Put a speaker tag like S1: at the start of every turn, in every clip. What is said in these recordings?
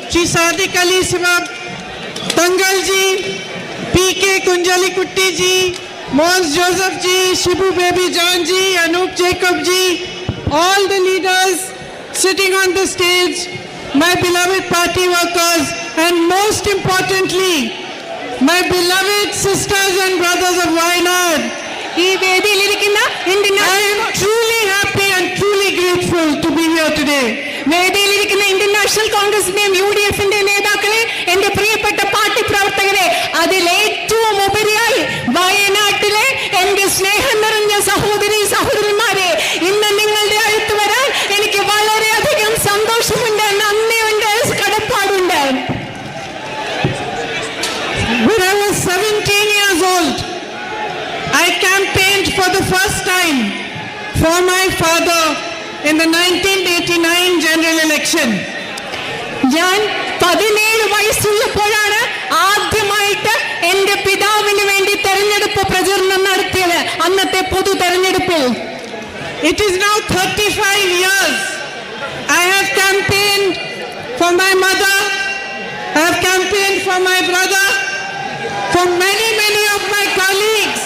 S1: Shri Sadiq Ali Sahab, Tangal ji, P.K. Kunjali Kutti ji, Mons Joseph ji, Shibu Baby John ji, Anup Jacob ji, all the leaders sitting on the stage, my beloved party workers, and most importantly, my beloved sisters and brothers of Wayanad. I am truly happy and truly grateful to be here today.
S2: Indian National Congress UDF നേതാക്കളെ എൻ്റെ പ്രിയപ്പെട്ട party പ്രവർത്തകരെ അതിൽ ഏറ്റവും ഉപരിയായി വയനാട്ടിലെ എൻ്റെ സ്നേഹം നിറഞ്ഞ സഹോദരി സഹോദരന്മാരെ ഇന്ന് നിങ്ങളുടെ അടുത്ത് വരാൻ എനിക്ക് വളരെയധികം സന്തോഷമുണ്ട്, നന്ദിയുണ്ട്, കടപ്പാടുണ്ട്.
S1: When I was 17 years old, I campaigned for the first time for my father in the 1989 general election.
S2: ഞാൻ 17 വയസ്സുള്ളപ്പോഴാണ് ആദ്യമായിട്ട് എൻ്റെ പിതാവിന് വേണ്ടി തെരഞ്ഞെടുപ്പ് പ്രചരണം നടത്തിയത്, അന്നത്തെ പൊതു തെരഞ്ഞെടുപ്പിൽ.
S1: It is now 35 years. I have campaigned for my mother, I have campaigned for my brother, for many of my colleagues.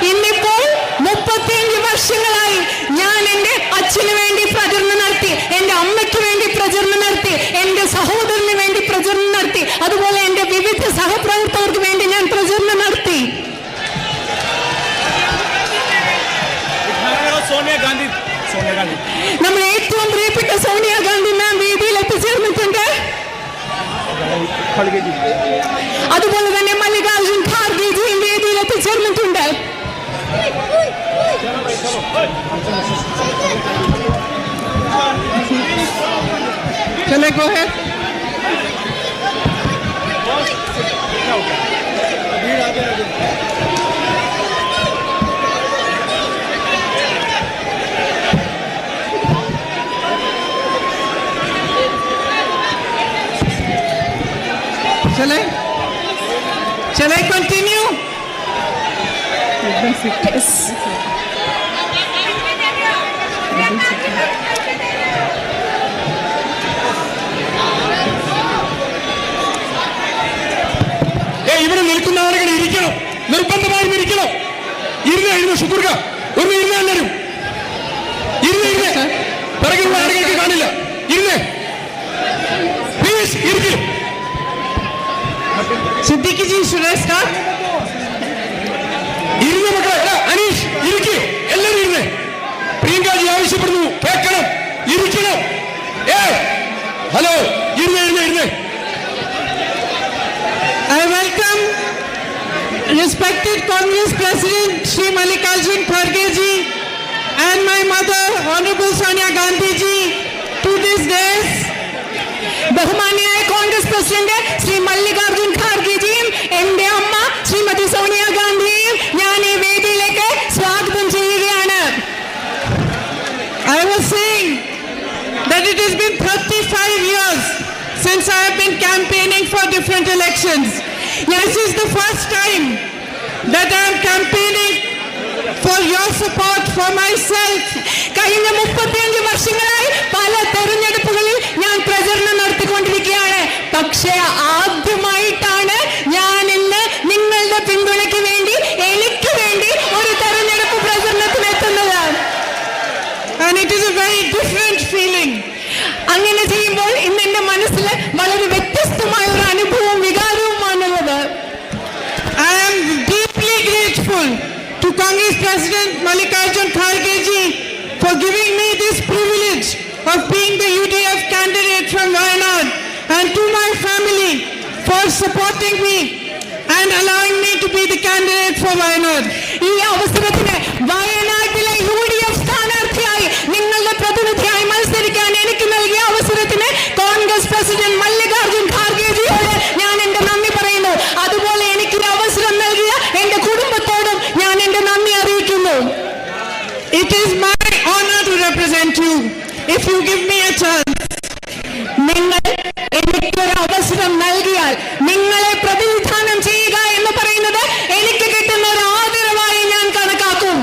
S2: ഇന്നിപ്പോൾ 35 വർഷങ്ങളായി ഞാൻ എൻ്റെ അച്ഛന് വേണ്ടി പ്രചരണം നടത്തി, എൻ്റെ അമ്മയ്ക്ക് വേണ്ടി പ്രചരണം നടത്തി, എൻ്റെ സഹോദരന് വേണ്ടി പ്രചരണം നടത്തി, അതുപോലെ എൻ്റെ വിവിധ സഹപ്രവർത്തകർക്ക് വേണ്ടി ഞാൻ പ്രചരണം നടത്തി. നമ്മൾ ഏറ്റവും പ്രിയപ്പെട്ട സോണിയാഗാന്ധി മാം വേദിയിൽ എത്തിച്ചേർന്നിട്ടുണ്ട്. അതുപോലെ തന്നെ മല്ലികാർജുൻ ഖാർഗെജിയും വേദിയിൽ എത്തിച്ചേർന്നിട്ടുണ്ട്.
S1: Shall I go ahead? Shall I continue?
S2: Yes.
S3: ഇവിടെ നിൽക്കുന്ന ആളുകൾ ഇരിക്കണം, നിർബന്ധമായും ഇരിക്കണം. ഇരുന്ന് ശുക്രുക ഒന്ന് ഇരുന്ന് എല്ലാവരും ഇരുന്ന് പിറകിലുള്ള ആളുകൾക്ക് കാണില്ല. ഇരുന്ന് പ്ലീസ് ഇരിക്കും.
S1: Siddiqui ji, should I start?
S3: ഇരുന്ന് മക്കളെ, അനീഷ് ഇരിക്കും, എല്ലാവരും ഇരുന്ന്. പ്രിയങ്ക ജി ആവശ്യപ്പെടുന്നു, കേൾക്കണം, ഇരിക്കണം. ഹലോ, ഇരുന്ന്.
S1: I welcome respected Congress President Shri Mallikarjun Kharge ji and my mother Honorable Sonia Gandhi ji to this dais.
S2: ബഹുമാന്യനായ കോൺഗ്രസ് പ്രസിഡന്റ് ശ്രീ മല്ലികാർജുൻ ഖാർഗെജിയും എൻ്റെ അമ്മ ശ്രീമതി സോണിയാഗാന്ധിയെയും ഞാൻ ഈ വേദിയിലേക്ക് സ്വാഗതം ചെയ്യുകയാണ്.
S1: I was saying that it has been 35 years since I have been campaigning for different elections. This is the first time that I am campaigning for your support for myself.
S2: കഴിഞ്ഞ 35 വർഷങ്ങളായി പല തെരഞ്ഞെടുപ്പുകളിൽ ഞാൻ പ്രചരണം നടത്തിക്കൊണ്ടിരിക്കുകയാണ്. പക്ഷേ ആദ്യമായിട്ടാണ് ഞാൻ ഇന്ന് നിങ്ങളുടെ പിന്തുണയ്ക്ക് വേണ്ടി, എനിക്ക് വേണ്ടി ഒരു തെരഞ്ഞെടുപ്പ് പ്രചരണത്തിന് എത്തുന്നത്.
S1: And it is a very different feeling.
S2: അങ്ങനെ ചെയ്യുമ്പോൾ ഇന്ന് എന്റെ മനസ്സിൽ വളരെ വ്യത്യസ്തമായ ഒരു അനുഭവവും വികാരവുമാണുള്ളത്.
S1: I am deeply grateful to Congress President Mallikarjun Kharge ji for giving me this privilege of being the UDF candidate from Wayanad, and to my family for supporting me and allowing me to be the candidate for Wayanad.
S2: ഈ അവസരത്തിന് വയനാട്ടിലെ UDF സ്ഥാനാർത്ഥിയായി നിങ്ങളുടെ പ്രതിനിധിയായി മത്സരിക്കാൻ എനിക്ക് നൽകിയ അവസരത്തിന് Congress president Mallikarjun ഖാർഗെജിയോട് ഞാൻ എന്റെ നന്ദി പറയുന്നു. അതുപോലെ എനിക്ക് അവസരം നൽകിയ എന്റെ കുടുംബത്തോടും ഞാൻ എന്റെ നന്ദി അറിയിക്കുന്നു.
S1: It is my honor to represent you if you give me a chance.
S2: നിങ്ങൾ എനിക്കൊരു അവസരം നൽകിയാൽ നിങ്ങളെ പ്രതിനിധാനം ചെയ്യുക എന്ന് പറയുന്നത് എനിക്ക് കിട്ടുന്ന ഒരു ആദരവായി ഞാൻ കണക്കാക്കും.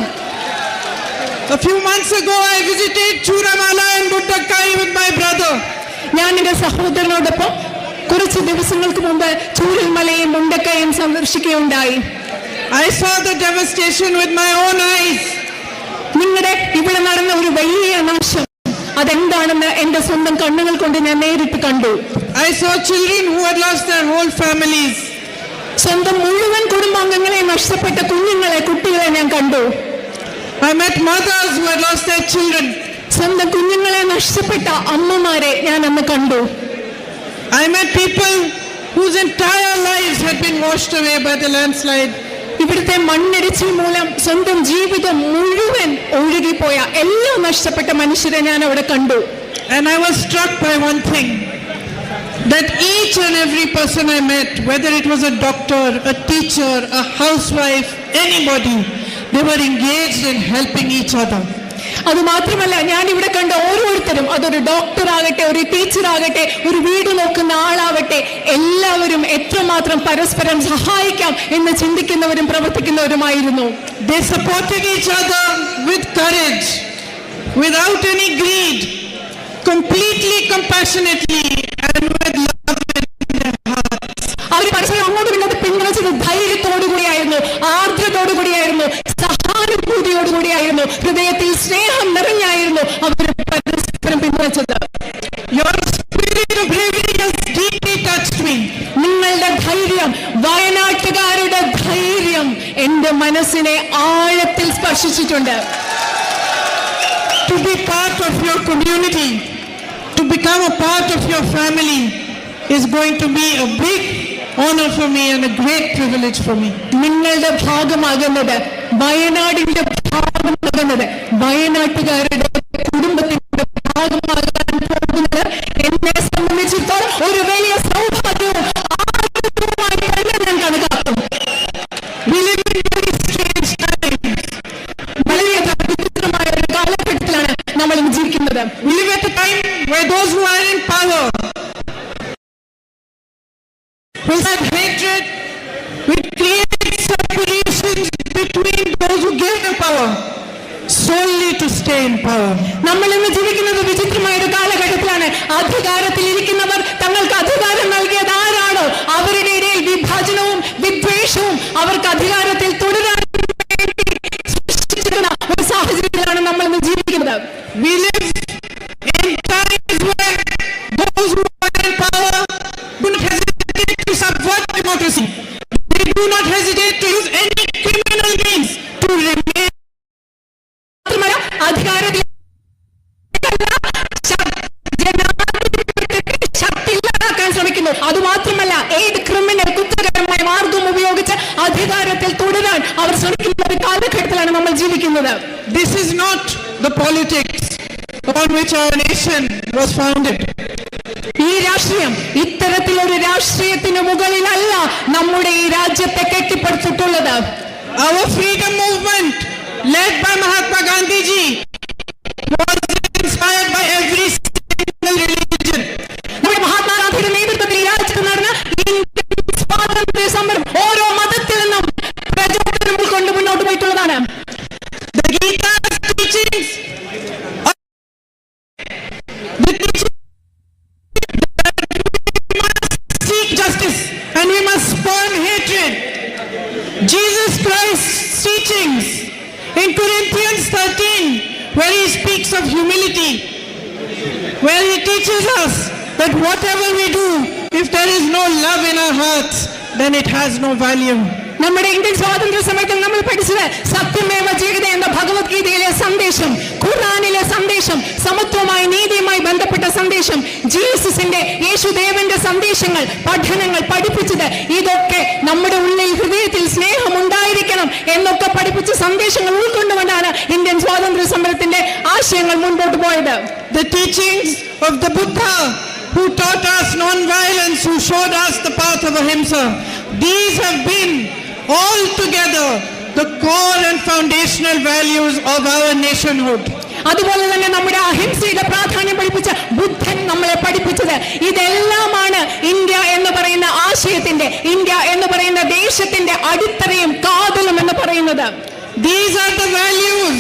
S1: A few months ago I visited Churamala and Buddakkai with my brother.
S2: ഞാൻ എന്റെ സഹോദരനോടൊപ്പം കുറച്ച് ദിവസങ്ങൾക്ക് മുമ്പ് ചൂരൽമലയും മുണ്ടക്കയും സന്ദർശിക്കുകയുണ്ടായി.
S1: I saw the devastation with my own eyes.
S2: നിങ്ങളുടെ ഇവിടെ നടന്ന ഒരു വലിയ നാശം അതെന്താണെന്ന് എന്റെ സ്വന്തം കണ്ണുകൾ കൊണ്ട് ഞാൻ നേരിട്ട് കണ്ടു.
S1: I saw children who had lost their whole families.
S2: സ്വന്തം മുഴുവൻ കുടുംബാംഗങ്ങളെ നഷ്ടപ്പെട്ട കുട്ടികളെ ഞാൻ കണ്ടു.
S1: I met mothers who had lost their children.
S2: സ്വന്തം കുഞ്ഞുങ്ങളെ നഷ്ടപ്പെട്ട അമ്മമാരെ ഞാൻ അന്ന് കണ്ടു.
S1: I met people whose entire lives had been washed away by the landslide.
S2: ഇവിടുത്തെ മണ്ണിടിച്ചിൽ മൂലം സ്വന്തം ജീവിതം മുഴുവൻ ഒഴുകിപ്പോയ എല്ലാം നഷ്ടപ്പെട്ട മനുഷ്യരെ ഞാൻ അവിടെ കണ്ടു.
S1: And I was struck by one thing, that each and every person I met, whether it was a doctor, a teacher, a housewife, anybody, they were engaged in helping each other.
S2: അത് മാത്രമല്ല, ഞാൻ ഇവിടെ കണ്ട ഓരോരുത്തരും, അതൊരു doctor ആകട്ടെ, ഒരു teacher ആകട്ടെ, ഒരു വീട് നോക്കുന്ന ആളാവട്ടെ, എല്ലാവരും എത്രമാത്രം പരസ്പരം സഹായിക്കാം എന്ന് ചിന്തിക്കുന്നവരും പ്രവർത്തിക്കുന്നവരുമായിരുന്നു.
S1: They supported each other with courage, without any greed, completely compassionately and with love in their hearts.
S2: അവർ പരസ്പരം അങ്ങോട്ടും ഇങ്ങോട്ടും പിന്തുണച്ചത് ധൈര്യത്തോടുകൂടിയായിരുന്നു, ആർദ്രതയോടുകൂടിയായിരുന്നു, സഹാനുഭൂതിയോടുകൂടിയായിരുന്നു, ഹൃദയത്തിൽ സ്നേഹം നിറഞ്ഞായിരുന്നു അവർ പരസ്പരം പിന്തുണച്ചത്.
S1: Your spirit of bravery has deeply touched me.
S2: നിങ്ങളുടെ ധൈര്യം, വയനാട്ടുകാരുടെ ധൈര്യം എന്റെ മനസ്സിനെ ആഴത്തിൽ സ്പർശിച്ചിട്ടുണ്ട്.
S1: To be part of your community, to become a part of your family is going to be a big honor for me and a great privilege for me.
S2: നിങ്ങളുടെ ഭാഗമാകുന്നത്, വയനാടിന്റെ ഭാഗമാകുന്നത്, വയനാട്ടുകാരുടെ കുടുംബത്തിന്റെ ഭാഗമാകാൻ പോകുന്നത് എന്നെ സംബന്ധിച്ചിടത്തോളം ഒരു വലിയ സൗഭാഗ്യവും ആഗ്രഹവുമായി തന്നെ ഞാൻ കണക്കാക്കും.
S1: We live in very strange times.
S2: വളരെ വിചിത്രമായ ഒരു കാലഘട്ടത്തിലാണ് നമ്മൾ ജീവിക്കുന്നത്.
S1: We live at a time where those who are in power will have hatred, will create separations between those who give the power solely to stay in power.
S2: നമ്മൾ ഇന്ന് ജീവിക്കുന്നത് വിചിത്രമായ ഒരു കാലഘട്ടത്തിലാണ്. അധികാരത്തിൽ ഇരിക്കുന്നവർ തങ്ങൾക്ക് അധികാരം നൽകിയത് ആരാണോ അവരുടെ ഇടയിൽ വിഭാജനവും വിദ്വേഷവും അവർക്ക് അധികാരത്തിൽ തുടരാൻ സൃഷ്ടിച്ചിരുന്ന ഒരു സാഹചര്യത്തിലാണ് നമ്മൾ ഇന്ന് ജീവിക്കുന്നത്.
S1: We live in times where those who are in power do not hesitate to subvert democracy. They do not hesitate to use any criminal means to remain.
S2: അധികാരത്തിൽ ശക്തിയില്ലാതാക്കാൻ ശ്രമിക്കുന്നു. അതുമാത്രമല്ല, ഏത് ക്രിമിനൽ കുറ്റകരമായ മാർഗം ഉപയോഗിച്ച് അധികാരത്തിൽ തുടരാൻ അവർ ശ്രമിക്കുന്ന ഒരു കാലഘട്ടത്തിലാണ് നമ്മൾ ജീവിക്കുന്നത്.
S1: This is not the politics on which our nation was founded.
S2: ഈ രാഷ്ട്രീയം ഇത്തരത്തിലൊരു രാഷ്ട്രീയത്തിന് മുകളിലല്ല നമ്മുടെ ഈ രാജ്യത്തെ കെട്ടിപ്പടുത്തിട്ടുള്ളത്.
S1: Our freedom movement, led by Mahatma Gandhi ji, was inspired by every single religion.
S2: നമ്മുടെ മഹാത്മാഗാന്ധിയുടെ നേതൃത്വത്തിൽ ഈ രാജ്യത്ത് നടന്ന ഇന്ത്യൻ സ്വാതന്ത്ര്യ സമരം ഓരോ മതത്തിൽ നിന്നും പ്രചോദനം ഉൾക്കൊണ്ട് മുന്നോട്ട് പോയിട്ടുള്ളതാണ്.
S1: The Gita's teachings, seek justice and we must spurn hatred. Jesus Christ's teachings in Corinthians 13, where he speaks of humility, where he teaches us that whatever we do, if there is no love in our hearts, then it has no value.
S2: നമ്മുടെ Indian സ്വാതന്ത്ര്യ സമയത്ത് നമ്മൾ പഠിച്ചത് സത്യമേവ ജയതേ എന്ന ഭഗവത്ഗീതയിലെ സന്ദേശം, ഖുർആനിലെ സന്ദേശം, സമത്വമായി നീതിയുമായി ബന്ധപ്പെട്ട സന്ദേശം, ജീസസിന്റെ യേശുദേവന്റെ സന്ദേശങ്ങൾ, പഠനങ്ങൾ പഠിപ്പിച്ചത് ഇതൊക്കെ നമ്മുടെ ഉള്ളിൽ ഹൃദയത്തിൽ സ്നേഹം ഉണ്ടായിരിക്കണം എന്നൊക്കെ പഠിപ്പിച്ച സന്ദേശങ്ങൾ ഉൾക്കൊണ്ടുകൊണ്ടാണ് ഇന്ത്യൻ സ്വാതന്ത്ര്യ സമരത്തിന്റെ ആശയങ്ങൾ മുൻപോട്ട് പോയത്.
S1: The teachings of the Buddha, who taught us non-violence, who showed us the path of ahimsa, these have been altogether the core and foundational values of our nationhood.
S2: അതുപോലെ തന്നെ നമ്മുടെ അഹിംസയുടെ പ്രാധാന്യം പഠിപ്പിച്ച ബുദ്ധൻ നമ്മളെ പഠിപ്പിച്ചത് ഇതെല്ലാമാണ് ഇന്ത്യ എന്ന് പറയുന്ന ആശയത്തിന്റെ, ഇന്ത്യ എന്ന് പറയുന്ന ദേശത്തിന്റെ അടിത്തറയും കാതലും എന്ന് പറയുന്നത്.
S1: These are the values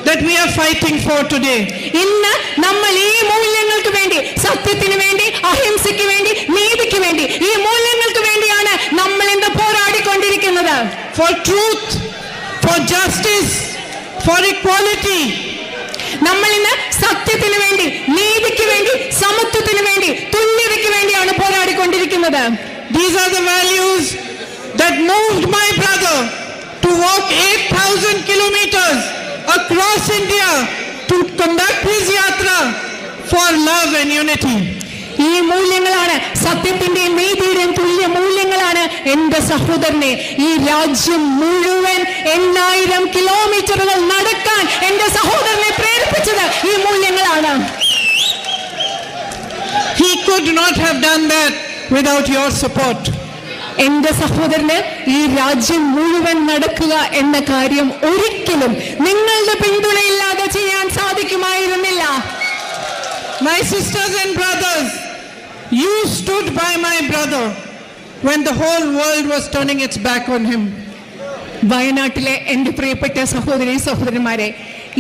S1: that we are fighting for today.
S2: ഇന്ന് നമ്മൾ ഈ മൂല്യങ്ങൾക്ക് വേണ്ടി, സത്യത്തിന് വേണ്ടി, അഹിംസയ്ക്ക് വേണ്ടി, നീതിക്ക് വേണ്ടി, ഈ മൂല്യങ്ങൾക്ക് വേണ്ടിയാണ് നമ്മൾ ഇന്ന് പോരാടിക്കൊണ്ടിരിക്കുന്നത്.
S1: For truth, for justice, for equality.
S2: നമ്മൾ ഇന്ന് സത്യത്തിന് വേണ്ടി, നീതിക്ക് വേണ്ടി, സമത്വത്തിന് വേണ്ടി, തുല്യതയ്ക്ക് വേണ്ടിയാണ് പോരാടിക്കൊണ്ടിരിക്കുന്നത്.
S1: These are the values that moved my brother to walk 8,000 kilometers across India to conduct his yatra for love and unity.
S2: ഈ മൂല്യങ്ങളാണ്, സത്യത്തിന്റെയും നീതിയുടെയും തുല്യ മൂല്യങ്ങളാണ് എന്റെ സഹോദരനെ ഈ രാജ്യം മുഴുവൻ 8,000 കിലോമീറ്ററുകൾ നടക്കാൻ എന്റെ സഹോദരനെ പ്രേരിപ്പിച്ചത്. ഈ മൂല്യങ്ങളാണ്.
S1: He could not have done that without your support.
S2: എന്റെ സഹോദരന് ഈ രാജ്യം മുഴുവൻ നടക്കുക എന്ന കാര്യം ഒരിക്കലും നിങ്ങളുടെ പിന്തുണയില്ലാതെ ചെയ്യാൻ സാധിക്കുമായിരുന്നില്ല.
S1: My sisters and brothers, you stood by my brother when the whole world was turning its back on him.
S2: വയനാട്ടിലെ എന്റെ പ്രിയപ്പെട്ട സഹോദരി സഹോദരന്മാരെ,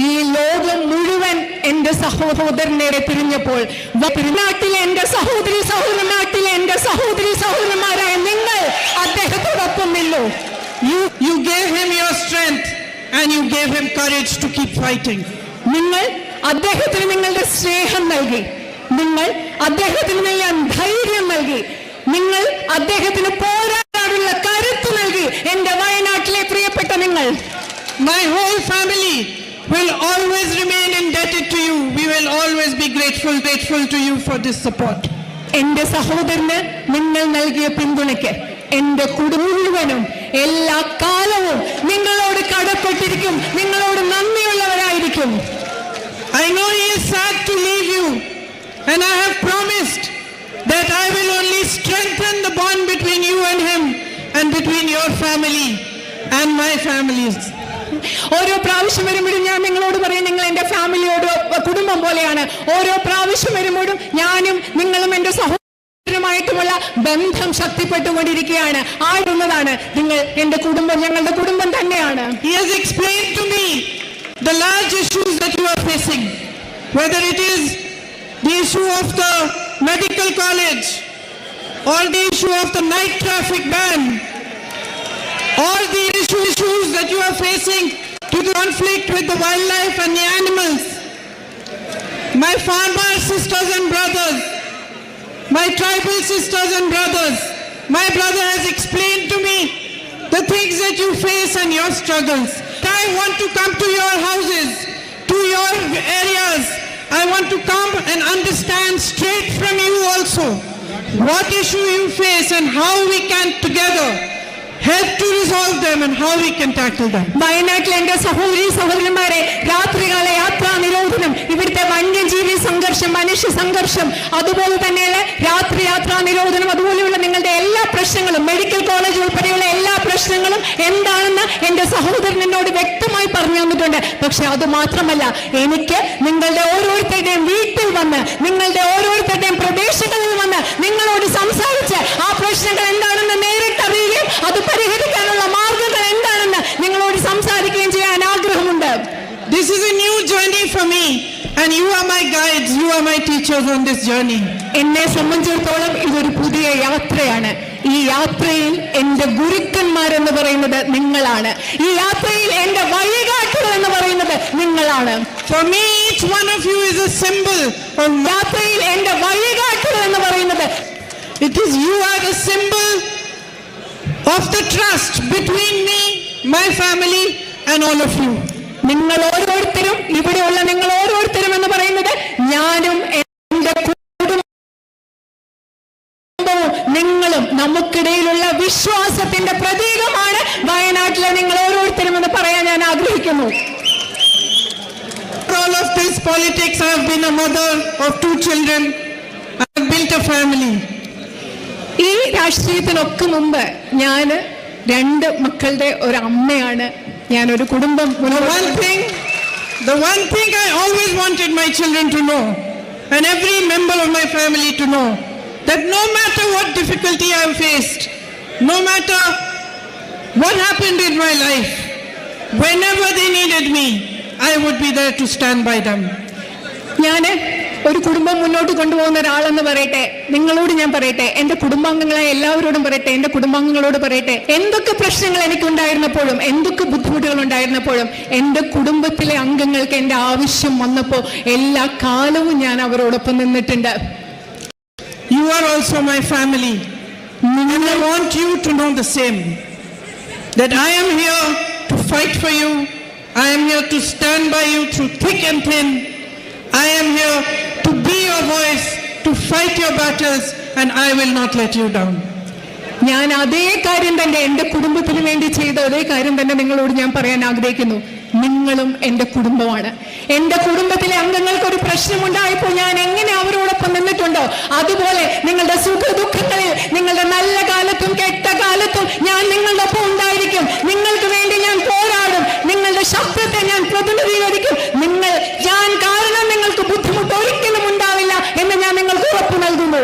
S2: ഈ ലോകം മുഴുവൻ എന്റെ സഹോദരനെ തിരിഞ്ഞപ്പോൾ, നാട്ടിലെ എന്റെ സഹോദരി സഹോദരനാട്ടിലെ എന്റെ സഹോദരി സഹോദരന്മാരായ നിങ്ങൾ അദ്ദേഹത്തോടൊപ്പം നിന്നു.
S1: You gave him your strength and you gave him courage to keep fighting.
S2: നിങ്ങൾ അദ്ദേഹത്തിന് നിങ്ങളുടെ സ്നേഹം നൽകി, നിങ്ങൾ അദ്ദേഹത്തിന് നൽകാൻ ധൈര്യം നൽകി, നിങ്ങൾ അദ്ദേഹത്തിന് പോരാടാനുള്ള കരുത്ത് നൽകി. എന്റെ വയനാട്ടിലെ പ്രിയപ്പെട്ട നിങ്ങൾ.
S1: My whole family will always remain indebted to you. We will always be grateful to you for this support.
S2: എന്റെ സഹോദരന് നിങ്ങൾ നൽകിയ പിന്തുണയ്ക്ക് എന്റെ കുടുംബം മുഴുവനും എല്ലാ കാലവും നിങ്ങളോട് കടപ്പെട്ടിരിക്കും, നിങ്ങളോട് നന്ദിയുള്ളവരായിരിക്കും.
S1: I know he is sad to leave you, and I have promised that I will only strengthen the bond between you and him and between your family and my families.
S2: ഓരോ പ്രാവശ്യം വരുമ്പോഴും ഞാൻ നിങ്ങളോട് പറയും, നിങ്ങൾ എന്റെ ഫാമിലിയോട് കുടുംബം പോലെയാണ്. ഓരോ പ്രാവശ്യം വരുമ്പോഴും ഞാനും നിങ്ങളും എന്റെ സഹോദരനുമായിട്ടുമുള്ള ബന്ധം ശക്തിപ്പെട്ടുകൊണ്ടിരിക്കുകയാണ്. ആടുന്നതാണ് നിങ്ങൾ എന്റെ കുടുംബം, ഞങ്ങളുടെ കുടുംബം തന്നെയാണ്.
S1: He has explained to me the large issues that you are facing, whether it is the issue of the medical college or the issue of the night traffic ban or the issues that you are facing to the conflict with the wildlife and the animals. My farmer sisters and brothers, my tribal sisters and brothers, my brother has explained to me the things that you face and your struggles. I want to come to your houses, to your areas. I want to come and understand straight from you also what issue you face and how we can together help to resolve them and how we can tackle them.
S2: വയനാട്ടിലെ എന്റെ സഹോദരി സഹോദരന്മാരെ, രാത്രികാല യാത്രാ നിരോധനം, ഇവിടുത്തെ വന്യജീവി സംഘർഷം, മനുഷ്യ സംഘർഷം, അതുപോലെ തന്നെയുള്ള രാത്രി യാത്രാ നിരോധനം, അതുപോലെയുള്ള നിങ്ങളുടെ എല്ലാ പ്രശ്നങ്ങളും, മെഡിക്കൽ കോളേജ് ഉൾപ്പെടെയുള്ള എല്ലാ പ്രശ്നങ്ങളും എന്താണെന്ന് എന്റെ സഹോദരൻ എന്നോട് വ്യക്തമായി പറഞ്ഞു തന്നിട്ടുണ്ട്. പക്ഷെ അത് മാത്രമല്ല, എനിക്ക് നിങ്ങളുടെ ഓരോരുത്തരുടെയും വീട്ടിൽ വന്ന്, നിങ്ങളുടെ ഓരോരുത്തരുടെയും പ്രദേശങ്ങളിൽ വന്ന് നിങ്ങളോട് സംസാരിച്ച് ആ പ്രശ്നങ്ങൾ എന്താണെന്ന് നേരിട്ടറിയുകയും അത് പരിഹരിക്കാനുള്ള മാർഗങ്ങൾ എന്താണെന്ന് നിങ്ങളോട് സംസാരിക്കുകയും ചെയ്യാൻ ആഗ്രഹമുണ്ട്.
S1: This is a new journey for me and you are my guides, you are my teachers on this journey.
S2: എന്നെ സംബന്ധിച്ചിടത്തോളം ഇതൊരു പുതിയ യാത്രയാണ്. ഈ യാത്രയിൽ എന്റെ ഗുരുക്കന്മാരെന്ന് പറയുന്നത് നിങ്ങളാണ്. ഈ യാത്രയിൽ എന്റെ വഴികാട്ടുകൾ എന്ന് പറയുന്നത് നിങ്ങളാണ്.
S1: For me, each one of you is a symbol of
S2: യാത്രയിൽ എന്റെ വഴികാട്ടുകൾ എന്ന് പറയുന്നത്,
S1: it is you are the symbol of the trust between me, my family and all of you.
S2: നിങ്ങൾ ഓരോരുത്തരും, ഇവിടെയുള്ള നിങ്ങൾ ഓരോരുത്തരും എന്ന് പറയുന്നത് ഞാനും എന്റെ കുടുംബവും നിങ്ങളും നമുക്കിടയിലുള്ള വിശ്വാസത്തിന്റെ പ്രതീകമാണ് വയനാട്ടിലെ നിങ്ങൾ ഓരോരുത്തരും എന്ന് പറയാൻ ഞാൻ ആഗ്രഹിക്കുന്നു.
S1: For all of this politics, I have been a mother of 2 children. I have built a family.
S2: ഈ രാഷ്ട്രീയത്തിനൊക്കെ മുമ്പ് ഞാൻ 2 മക്കളുടെ ഒരു അമ്മയാണ്. ഞാനൊരു കുടുംബം.
S1: The one thing I always wanted my children to know, and every member of my family to know, that no matter what difficulty I have faced, no matter what happened in my life, whenever they needed me, I would be there to stand by them.
S2: ഞാൻ ഒരു കുടുംബം മുന്നോട്ട് കൊണ്ടുപോകുന്ന ഒരാളെന്ന് പറയട്ടെ, നിങ്ങളോട് ഞാൻ പറയട്ടെ, എന്റെ കുടുംബാംഗങ്ങളെ എല്ലാവരോടും പറയട്ടെ, എന്റെ കുടുംബാംഗങ്ങളോട് പറയട്ടെ, എന്തൊക്കെ പ്രശ്നങ്ങൾ എനിക്കുണ്ടായിരുന്നപ്പോഴും എന്തൊക്കെ ബുദ്ധിമുട്ടുകൾ ഉണ്ടായിരുന്നപ്പോഴും എന്റെ കുടുംബത്തിലെ അംഗങ്ങൾക്ക് എന്റെ ആവശ്യം വന്നപ്പോൾ എല്ലാ കാലവും ഞാൻ അവരോടൊപ്പം നിന്നിട്ടുണ്ട്.
S1: You are also my family, and I want you to know the same, that I am here to fight for you. I am here to stand by you through thick and thin. I am here to be your voice, to fight your battles, and I will not let you down.
S2: ഞാൻ അതേ കാര്യം തന്നെ എന്റെ കുടുംബത്തിന് വേണ്ടി ചെയ്ത അതേ കാര്യം തന്നെ നിങ്ങളോട് ഞാൻ പറയാൻ ആഗ്രഹിക്കുന്നു. നിങ്ങളും എന്റെ കുടുംബമാണ്. എന്റെ കുടുംബത്തിലെ അംഗങ്ങൾക്ക് ഒരു പ്രശ്നമുണ്ടായപ്പോൾ ഞാൻ എങ്ങനെ അവരോടൊപ്പം നിന്നിട്ടുണ്ടോ, അതുപോലെ നിങ്ങളുടെ സുഖ ദുഃഖങ്ങളിൽ, നിങ്ങളുടെ നല്ല കാലത്തും കെട്ട കാലത്തും ഞാൻ നിങ്ങളുടെ ഒപ്പം ഉണ്ടായിരിക്കും. നിങ്ങൾക്ക് വേണ്ടി ഞാൻ പോരാടും. നിങ്ങളുടെ ശബ്ദത്തെ ഞാൻ പ്രതിനിധീകരിക്കും. ഞാൻ കാരണം നിങ്ങൾക്ക് ബുദ്ധിമുട്ട് ഒരിക്കലും ഉണ്ടാവില്ല എന്ന് ഞാൻ നിങ്ങൾക്ക് ഉറപ്പ് നൽകുന്നു.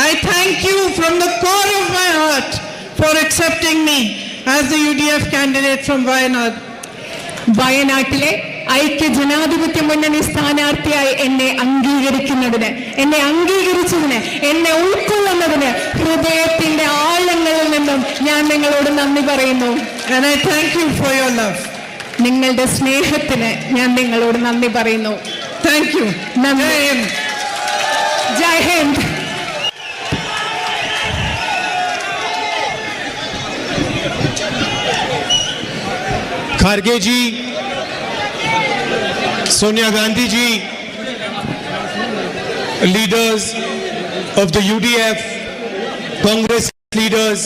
S1: I thank you from the core of my heart for accepting me as the UDF candidate from Wayanad.
S2: വയനാട്ടിലെ ഐക്യ ജനാധിപത്യ മുന്നണി സ്ഥാനാർത്ഥിയായി എന്നെ അംഗീകരിച്ചതിന്, എന്നെ ഉൾക്കൊള്ളുന്നതിന് ഹൃദയത്തിന്റെ ആഴങ്ങളിൽ നിന്നും ഞാൻ നിങ്ങളോട് നന്ദി പറയുന്നു.
S1: And I thank you for your love.
S2: നിങ്ങളുടെ സ്നേഹത്തിന് ഞാൻ നിങ്ങളോട് നന്ദി പറയുന്നു.
S1: Thank you.
S2: നന്ദി. ജയ് Hind.
S3: Kharge ji, Sonia Gandhi ji, leaders of the UDF, Congress leaders,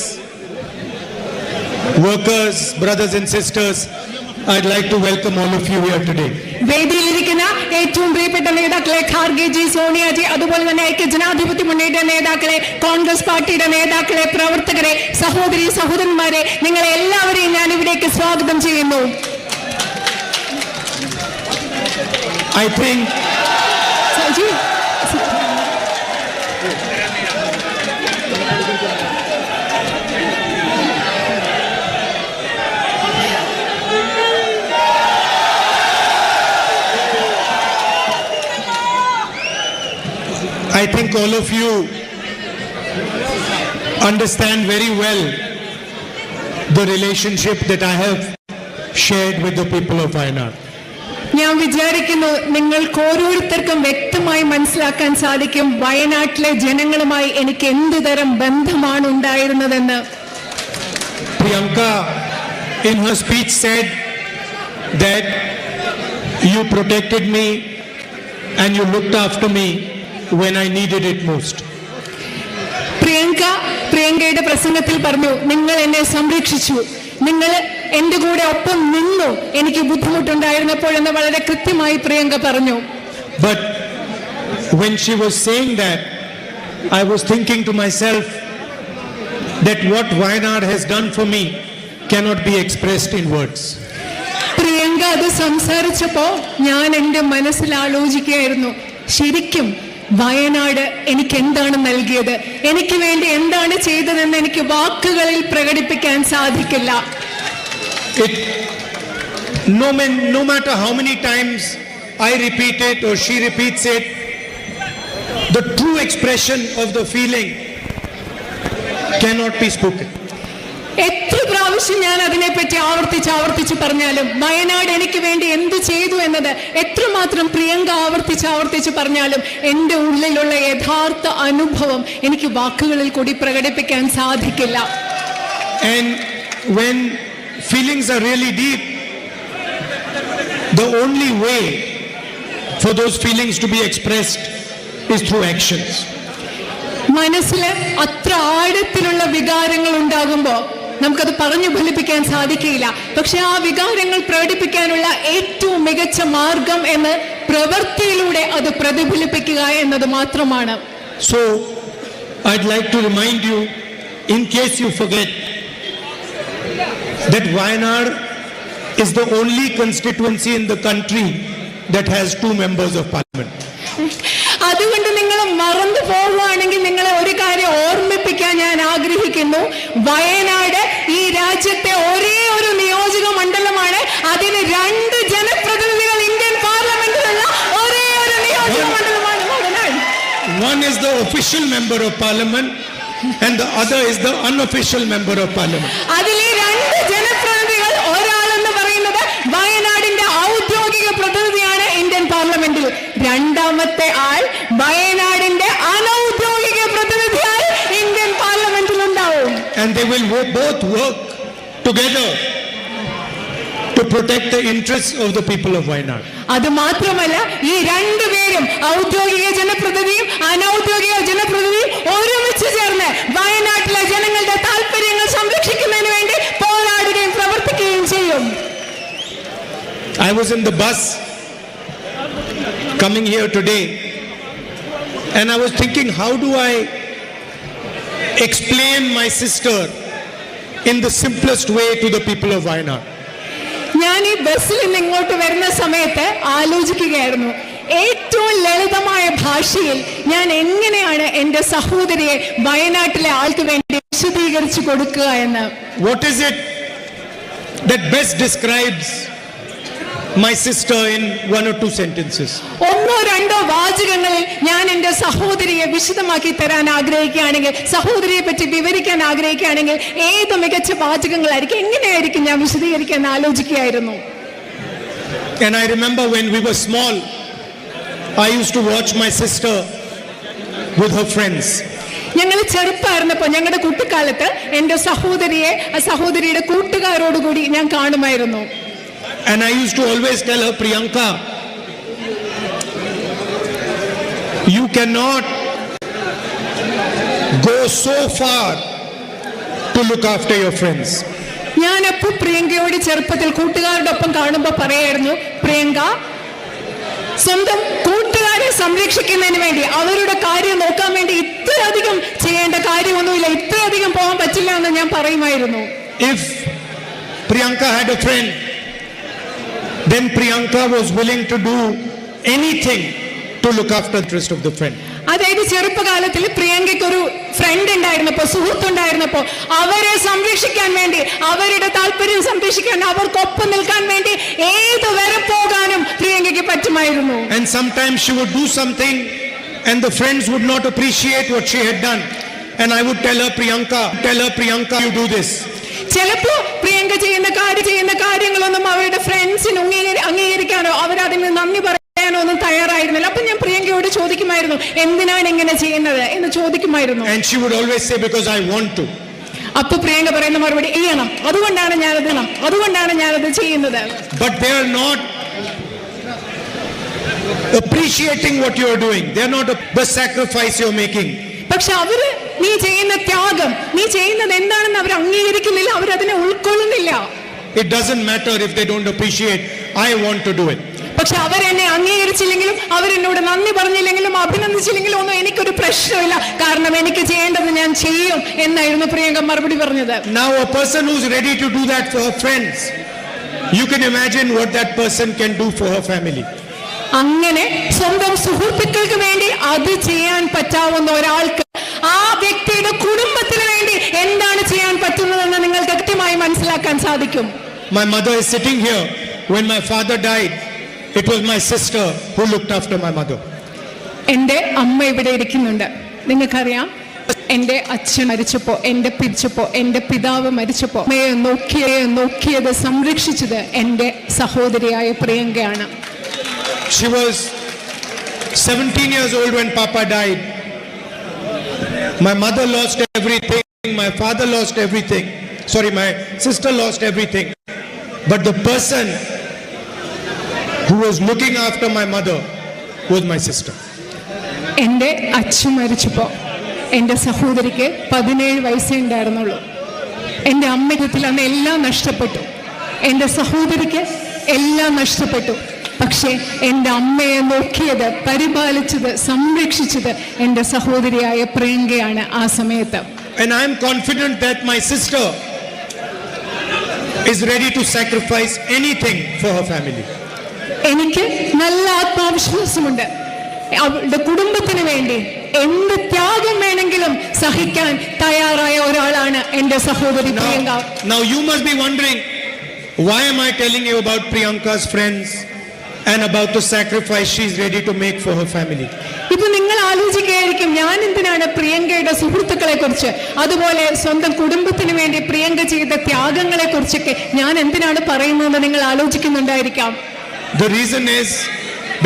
S3: workers, brothers and sisters, I'd like to welcome all of you here today.
S2: വേദിയിലിരിക്കുന്ന ഏറ്റവും പ്രിയപ്പെട്ട നേതാക്കളെ, ഖാർഗെ ജി, സോണിയ ജി, അതുപോലെ തന്നെ ഐക്യ ജനാധിപത്യ മുന്നണിയുടെ നേതാക്കളെ, കോൺഗ്രസ് പാർട്ടിയുടെ നേതാക്കളെ, പ്രവർത്തകരെ, സഹോദരി സഹോദരന്മാരെ, നിങ്ങളെ എല്ലാവരെയും ഞാൻ ഇവിടേക്ക് സ്വാഗതം ചെയ്യുന്നു.
S3: I think all of you understand very well the relationship that I have shared with the people of Wayanad.
S2: ഞാൻ വിചാരിക്കുന്നു നിങ്ങൾക്ക് ഓരോരുത്തർക്കും വ്യക്തമായി മനസ്സിലാക്കാൻ സാധിക്കും വയനാട്ടിലെ ജനങ്ങളുമായി എനിക്ക് എന്ത് തരം ബന്ധമാണ് ഉണ്ടായിരുന്നതെന്ന്.
S3: Priyanka in her speech said that you protected me and you looked after me when I needed it most.
S2: പ്രിയങ്കയുടെ പ്രസംഗത്തിൽ പറഞ്ഞു, നിങ്ങൾ എന്നെ സംരക്ഷിച്ചു, നിങ്ങൾ എന്റെ കൂടെ ഒപ്പം നിന്നു എനിക്ക് ബുദ്ധിമുട്ടുണ്ടായിരുന്നപ്പോഴെന്ന് വളരെ കൃത്യമായി പ്രിയങ്ക പറഞ്ഞു.
S3: But when she was saying that, I was thinking to myself that what Wayanad has done for me cannot be expressed in words.
S2: Priyanka അത് സംസാരിച്ചപ്പോ ഞാൻ എന്റെ മനസ്സിൽ ആലോചിക്കുകയായിരുന്നു, ശരിക്കും വയനാട് എനിക്ക് എന്താണ് നൽകിയത്, എനിക്ക് വേണ്ടി എന്താണ് ചെയ്തതെന്ന് എനിക്ക് വാക്കുകളിൽ പ്രകടിപ്പിക്കാൻ സാധിക്കില്ല.
S3: No matter how many times I repeat it or she repeats it, the true expression of the feeling cannot be spoken.
S2: എത്ര പ്രാവശ്യം ഞാൻ അതിനെപ്പറ്റി ആവർത്തിച്ച് പറഞ്ഞാലും, വയനാട് എനിക്ക് വേണ്ടി എന്ത് ചെയ്തു എന്നത് എത്രമാത്രം പ്രിയങ്ക ആവർത്തിച്ച് പറഞ്ഞാലും എന്റെ ഉള്ളിലുള്ള യഥാർത്ഥ അനുഭവം എനിക്ക് വാക്കുകളിൽ കൂടി പ്രകടിപ്പിക്കാൻ സാധിക്കില്ല.
S3: And when feelings are really deep, the only way for those feelings to be expressed is through actions.
S2: മനസ്സിൽ അത്ര ആഴത്തിലുള്ള വികാരങ്ങൾ ഉണ്ടാകുമ്പോൾ നമുക്കത് പറഞ്ഞു ഫലിപ്പിക്കാൻ സാധിക്കില്ല. പക്ഷെ ആ വികാരങ്ങൾ പ്രകടിപ്പിക്കാനുള്ള ഏറ്റവും മികച്ച മാർഗം എന്ന് പ്രവൃത്തിയിലൂടെ അത് പ്രതിഫലിപ്പിക്കുക എന്നത് മാത്രമാണ്.
S3: So I'd like to remind you, in case you forget, that Wayanad is the only constituency in the country that has 2 members of parliament.
S2: അതുകൊണ്ട് നിങ്ങൾ മറന്നു പോവുകയാണെങ്കിൽ നിങ്ങളെ ഒരു കാര്യം ഓർമ്മിപ്പിക്കാൻ ഞാൻ ആഗ്രഹിക്കുന്നു. വയനാട് ഈ രാജ്യത്തെ ഒരേ ഒരു നിയോജക മണ്ഡലമാണ്. അതിന് 2 ജനപ്രതിനിധികൾ
S3: one is the official member of parliament and the other is the unofficial member of parliament.
S2: അതിലെ രണ്ട് ജനപ്രതിനിധികൾ, ഒരാളെന്ന് പറയുന്നത് വയനാടിന്റെ ഔദ്യോഗിക പ്രതിനിധിയാണ് ഇന്ത്യൻ പാർലമെന്റിൽ, രണ്ടാമത്തെ ആൾ വയനാടിന്റെ അനൗദ്യോഗിക പ്രതിനിധിയായി ഇന്ത്യൻ പാർലമെന്റിൽ ഉണ്ടാവും.
S3: And they will both work together to protect the interests of the people of Wayanad.
S2: അത് മാത്രമല്ല, ഈ രണ്ടുപേരും ഔദ്യോഗിക ജനപ്രതിനിധിയും അനൗദ്യോഗിക ജനപ്രതിനിധിയും ഒരുമിച്ച് ചേർന്ന് വയനാട്ടിലെ ജനങ്ങളുടെ താല്പര്യങ്ങൾ സംരക്ഷിക്കുന്നതിന് വേണ്ടി പോരാടുകയും പ്രവർത്തിക്കുകയും ചെയ്യും.
S3: I was in the bus coming here today and I was thinking, how do I explain my sister in the simplest way to the people of Wayanad?
S2: ഞാൻ ഈ ബസ്സിൽ നിന്ന് ഇങ്ങോട്ട് വരുന്ന സമയത്ത് ആലോചിക്കുകയായിരുന്നു, ഏറ്റവും ലളിതമായ ഭാഷയിൽ ഞാൻ എങ്ങനെയാണ് എന്റെ സഹോദരിയെ വയനാട്ടിലെ ആൾക്ക് വേണ്ടി വിശദീകരിച്ചു കൊടുക്കുക എന്ന്.
S3: What is it that best describes my sister in one or two sentences?
S2: ഒന്നോ രണ്ടോ വാചകങ്ങളിൽ ഞാൻ എന്റെ സഹോദരിയെ വിശദമാക്കി തരാൻ ആഗ്രഹിക്കുകയാണെങ്കിൽ, സഹോദരിയെ പറ്റി വിവരിക്കാൻ ആഗ്രഹിക്കുകയാണെങ്കിൽ ഏത് മികച്ച വാചകങ്ങളായിരിക്കും, എങ്ങനെയായിരിക്കും ഞാൻ വിശദീകരിക്കാൻ ആലോചിക്കുകയായിരുന്നു.
S3: And I remember when we were small, I used to watch my sister with her friends.
S2: ഞങ്ങൾ ചെറുപ്പമായിരുന്നപ്പോൾ, ഞങ്ങളുടെ കുട്ടിക്കാലത്ത് എന്റെ സഹോദരിയെ സഹോദരിയുടെ കൂട്ടുകാരോടുകൂടി ഞാൻ കാണുമായിരുന്നു.
S3: And I used to always tell her, Priyanka, you cannot go so far to look after your friends.
S2: ഞാനപ്പോൾ പ്രിയങ്കയോട് ചെറുപ്പത്തിൽ കൂട്ടുകാരുടെ ഒപ്പം കാണുമ്പോൾ പറയായിരുന്നു, പ്രിയങ്ക, സ്വന്തം കൂട്ടുകാരെ സംരക്ഷിക്കുന്നതിന് വേണ്ടി, അവരുടെ കാര്യം നോക്കാൻ വേണ്ടി ഇത്രയധികം ചെയ്യേണ്ട കാര്യമൊന്നുമില്ല, ഇത്രയധികം പോകാൻ പറ്റില്ല എന്ന് ഞാൻ പറയുമായിരുന്നു.
S3: If Priyanka had a friend, then Priyanka was willing to do anything to look after the interest of the friend.
S2: അതായത് ചെറുപ്പകാലത്തിൽ പ്രിയങ്കയ്ക്ക് ഒരു ഫ്രണ്ട് ഉണ്ടായിരുന്നപ്പോ, സുഹൃത്തുണ്ടായിരുന്നപ്പോ, അവരെ സംരക്ഷിക്കാൻ വേണ്ടി, അവരുടെ താല്പര്യം സംരക്ഷിക്കാൻ, അവർക്കൊപ്പം നിൽക്കാൻ വേണ്ടി ഏത് വരെ പോകാനും പ്രിയങ്കയ്ക്ക് പറ്റുമായിരുന്നു.
S3: And sometimes she would do something and the friends would not appreciate what she had done, and I would tell her, Priyanka, you do this.
S2: ചിലപ്പോ പ്രിയങ്ക ചെയ്യുന്ന കാര്യങ്ങളൊന്നും അവരുടെ ഫ്രണ്ട്സിന് അംഗീകരിക്കാനോ അവരതിന് നന്ദി പറയാനോ ഒന്നും തയ്യാറായിരുന്നില്ല. അപ്പൊ ഞാൻ പ്രിയങ്കയോട് ചോദിക്കുമായിരുന്നു, എന്തിനാണ് ഇങ്ങനെ ചെയ്യുന്നത് എന്ന് ചോദിക്കുമായിരുന്നു.
S3: And she would always say, because I want to.
S2: അപ്പൊ പ്രിയങ്ക പറയുന്ന മറുപടി, അതുകൊണ്ടാണ് ഞാനത് ചെയ്യുന്നത്.
S3: But they are not appreciating what you are doing. They are not the sacrifice you are making.
S2: പക്ഷെ അവര് നീ ചെയ്യുന്ന ത്യാഗം, നീ ചെയ്യുന്നത് എന്താണെന്ന് അവർ അംഗീകരിക്കുന്നില്ല, അവരതിനെ ഉൾക്കൊള്ളുന്നില്ല.
S3: It doesn't matter if they don't appreciate. I want to do it.
S2: പക്ഷെ അവരെന്നെ അംഗീകരിച്ചില്ലെങ്കിലും, അവരെന്നോട് നന്ദി പറഞ്ഞില്ലെങ്കിലും, അഭിനന്ദിച്ചില്ലെങ്കിലും ഒന്നും എനിക്കൊരു പ്രശ്നമില്ല, കാരണം എനിക്ക് ചെയ്യേണ്ടത് ഞാൻ ചെയ്യും എന്നായിരുന്നു പ്രിയങ്ക മറുപടി പറഞ്ഞത്.
S3: Now a person who's ready to do that for her friends, you can imagine what that person can do for her family.
S2: അങ്ങനെ സ്വന്തം സുഹൃത്തുക്കൾക്ക് വേണ്ടി അത് ചെയ്യാൻ പറ്റാവുന്ന ഒരാൾക്ക് ആ വ്യക്തിയുടെ കുടുംബത്തിന് വേണ്ടി എന്താണ് ചെയ്യാൻ പറ്റുന്നതെന്ന് നിങ്ങൾക്ക് കൃത്യമായി മനസ്സിലാക്കാൻ സാധിക്കും.
S3: My mother is sitting here. When my father died, it was my sister who looked after my mother.
S2: എന്റെ അമ്മ ഇവിടെ ഇരിക്കുന്നുണ്ട്. നിങ്ങൾക്കറിയാം, എന്റെ അച്ഛൻ മരിച്ചപ്പോ, എന്റെ പിതാവ് മരിച്ചപ്പോ അമ്മയെ നോക്കിയത് സംരക്ഷിച്ചത് എന്റെ സഹോദരിയായ പ്രിയങ്കയാണ്.
S3: She was 17 years old when Papa died. My mother lost everything. My father lost everything. Sorry, my sister lost everything. But the person who was looking after my mother was my sister.
S2: എന്റെ അച്ഛൻ മരിച്ചപ്പോ എന്റെ സഹോദരിക്ക് 17 വയസ്സേ ഉണ്ടായിരുന്നുള്ളൂ. എന്റെ അമ്മയ്ക്ക് അന്ന് എല്ലാം നഷ്ടപ്പെട്ടു, എന്റെ സഹോദരിക്ക് എല്ലാം നഷ്ടപ്പെട്ടു. പക്ഷേ എന്റെ അമ്മയെ നോക്കിയത്, പരിപാലിച്ചത്, സംരക്ഷിച്ചത് എന്റെ സഹോദരിയായ പ്രിയങ്കയാണ് ആ സമയത്ത്.
S3: And I am confident that my sister is ready to sacrifice anything for her family.
S2: എനിക്ക് നല്ല ആത്മവിശ്വാസമുണ്ട്, അവളുടെ കുടുംബത്തിന് വേണ്ടി എന്ത് ത്യാഗം വേണമെങ്കിലും സഹിക്കാൻ തയ്യാറായ ഒരാളാണ് എന്റെ സഹോദരി Priyanka.
S3: Now you must be wondering, why am I telling you about Priyanka's friends and about the sacrifice she is ready to make for her family?
S2: ഇപ്പൊ നിങ്ങൾ ആലോചിക്കുകയായിരിക്കും, ഞാൻ എന്തിനാണ് പ്രിയങ്കയുടെ സുഹൃത്തുക്കളെ കുറിച്ച്, അതുപോലെ സ്വന്തം കുടുംബത്തിന് വേണ്ടി പ്രിയങ്ക ചെയ്ത ത്യാഗങ്ങളെ കുറിച്ചൊക്കെ ഞാൻ എന്തിനാണ് പറയുന്നതെന്ന് നിങ്ങൾ ആലോചിക്കുന്നുണ്ടായിരിക്കാം.
S3: The reason is